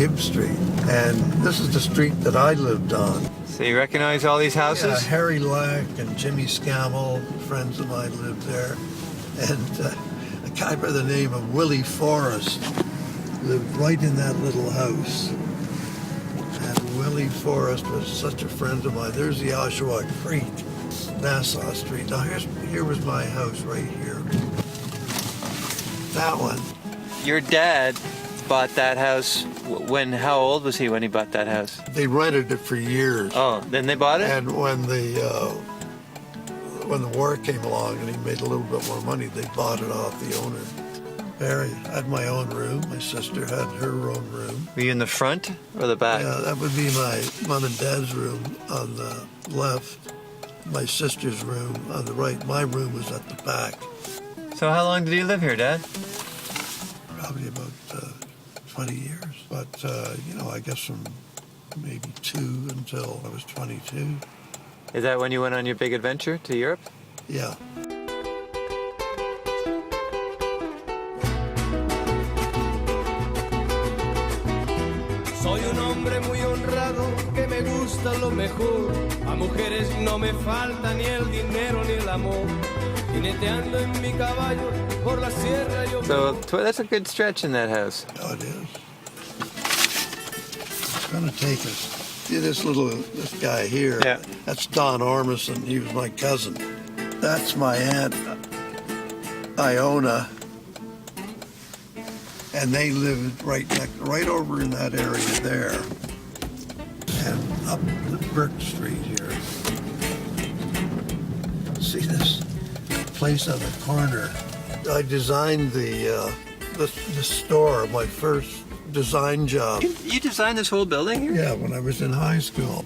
Gibbs Street, and this is the street that I lived on. So you recognize all these houses? Yeah, Harry Lack and Jimmy Scammell, friends of mine lived there, and a guy by the name of Willie Forrest lived right in that little house. And Willie Forrest was such a friend of mine. There's the Oshawa Creek, Nassau Street. Now here was my house right here. That one. Your dad bought that house how old was he when he bought that house? They rented it for years. Oh, then they bought it? And when the war came along and he made a little bit more money, they bought it off the owner. Barry had my own room. My sister had her own room. Were you in the front or the back? Yeah, that would be my mom and dad's room on the left. My sister's room on the right. My room was at the back. So how long did you live here, Dad? Probably about 20 years. But, I guess from maybe 2 until I was 22. Is that when you went on your big adventure to Europe? Yeah. Soy un hombre muy honrado que me gusta lo mejor. A mujeres no me falta ni el dinero ni el amor. Jineteando en mi caballo por la sierra yo. So that's a good stretch in that house. Oh, it is. It's going to take us. See this guy here? Yeah. That's Don Ormison. He was my cousin. That's my aunt, Iona. And they lived right over in that area there. And up the Burke Street here. See this place on the corner? I designed the store, my first design job. You designed this whole building here? Yeah, when I was in high school.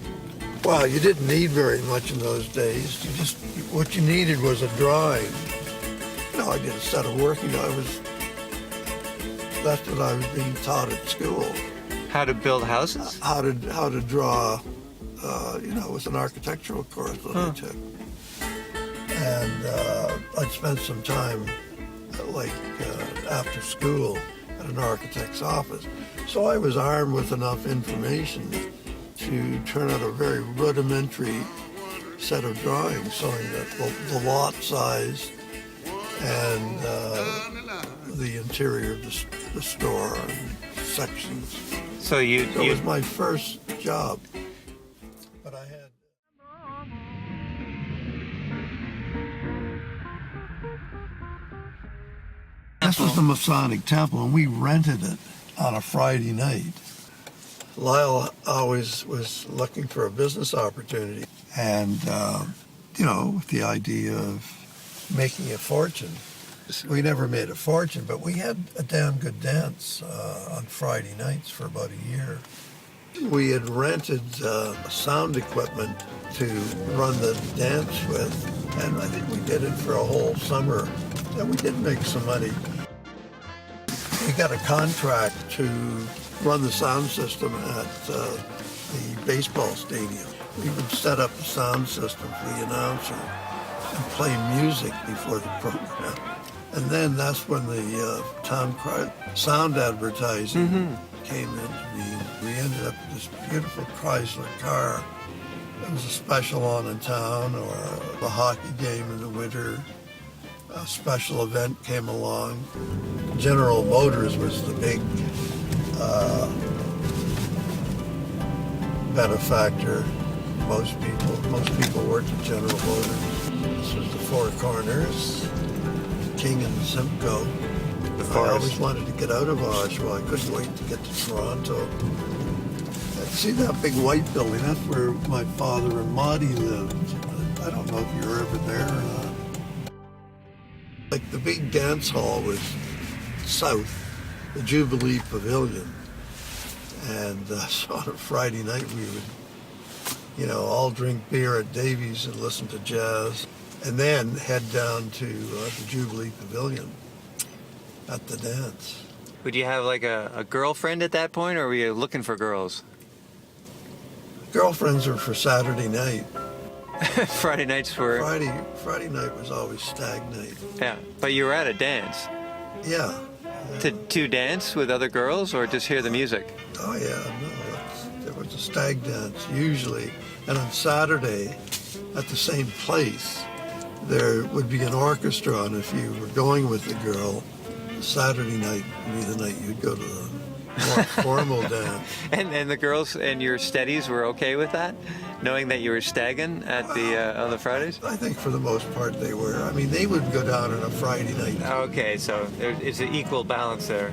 Well, you didn't need very much in those days. What you needed was a drawing. I did a set of work. That's what I was being taught at school. How to build houses? How to draw. It was an architectural course that I took. And I'd spent some time, after school at an architect's office. So I was armed with enough information to turn out a very rudimentary set of drawings showing that the lot size and the interior of the store and sections. So it was my first job. But I had... This was the Masonic Temple, and we rented it on a Friday night. Lyle always was looking for a business opportunity, and, with the idea of making a fortune. We never made a fortune, but we had a damn good dance on Friday nights for about a year. We had rented sound equipment to run the dance with, and I think we did it for a whole summer, and we did make some money. We got a contract to run the sound system at the baseball stadium. We would set up the sound system for the announcer and play music before the program. And then that's when the town sound advertising came into being. We ended up with this beautiful Chrysler car. It was a special on in town or a hockey game in the winter. A special event came along. General Motors was the big benefactor. Most people worked at General Motors. This was the Four Corners, King and Simcoe. I always wanted to get out of Oshawa. I couldn't wait to get to Toronto. See that big white building? That's where my father and Maudie lived. I don't know if you were ever there or not. The big dance hall was south, the Jubilee Pavilion. And so on a Friday night we would, all drink beer at Davies and listen to jazz. And then head down to the Jubilee Pavilion at the dance. Would you have a girlfriend at that point, or were you looking for girls? Girlfriends are for Saturday night. Friday nights were... Friday night was always stag night. Yeah, but you were at a dance. Yeah. To dance with other girls or just hear the music? Oh yeah, no, there was a stag dance usually, and on Saturday, at the same place, there would be an orchestra, and if you were going with the girl, Saturday night would be the night you'd go to the more formal dance. And the girls and your steadies were okay with that, knowing that you were stagging at the on the Fridays? I think for the most part they were. I mean, they would go down on a Friday night. Okay, so it's an equal balance there.